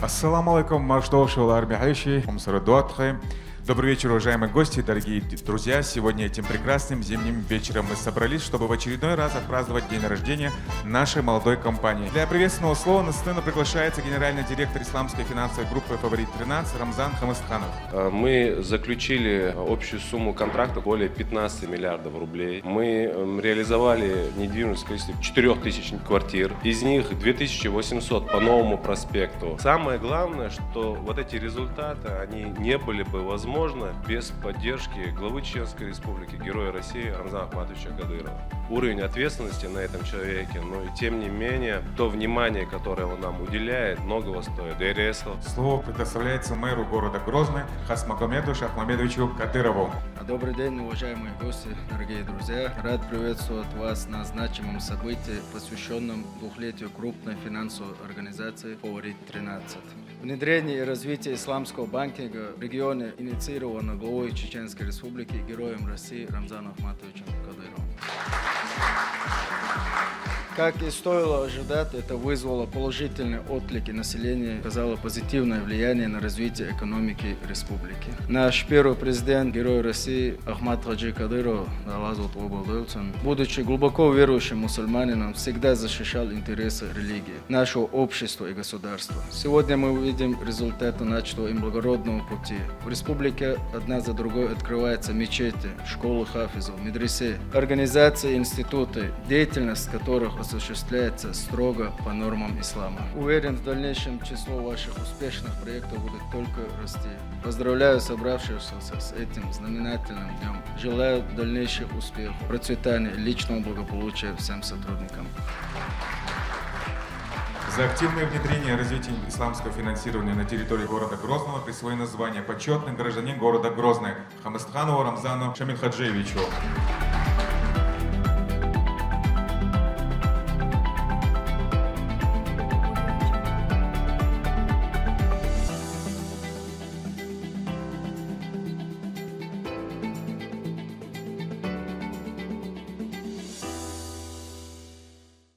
Ассаламу алейкум, Маждошулар Михайши, Умсарадуатхай. Добрый вечер, уважаемые гости, дорогие друзья. Сегодня этим прекрасным зимним вечером мы собрались, чтобы в очередной раз отпраздновать день рождения нашей молодой компании. Для приветственного слова на сцену приглашается генеральный директор исламской финансовой группы «Фаворит-13» Рамзан Хамыстханов. Мы заключили общую сумму контракта более 15 миллиардов рублей. Мы реализовали недвижимость в количестве 4000 квартир, из них 2800 по новому проспекту. Самое главное, что вот эти результаты, они не были бы возможны без поддержки главы Чеченской Республики, Героя России Рамзана Ахматовича Кадырова. Уровень ответственности на этом человеке, но и тем не менее, то внимание, которое он нам уделяет, многого стоит. Слово предоставляется мэру города Грозный Хасмагомеду Шахмамедовичу Кадырову. Добрый день, уважаемые гости, дорогие друзья. Рад приветствовать вас на значимом событии, посвященном двухлетию крупной финансовой организации «Фаворит-13». Внедрение и развитие исламского банкинга в регионе инициировано главой Чеченской Республики, Героем России Рамзаном Ахматовичем Кадыровым. Как и стоило ожидать, это вызвало положительные отклики населения, оказало позитивное влияние на развитие экономики республики. Наш первый президент, Герой России Ахмат Хаджи Кадыров, будучи глубоко верующим мусульманином, всегда защищал интересы религии, нашего общества и государства. Сегодня мы увидим результаты начатого им благородного пути. В республике одна за другой открываются мечети, школы хафизов, медресе, организации, институты, деятельность которых осуществляется строго по нормам ислама. Уверен, в дальнейшем число ваших успешных проектов будет только расти. Поздравляю собравшихся с этим знаменательным днем. Желаю дальнейших успехов, процветания, личного благополучия всем сотрудникам. За активное внедрение и развитие исламского финансирования на территории города Грозного присвоено звание «Почетный гражданин города Грозный» Хамыстханову Рамзану Шамильхаджиевичу.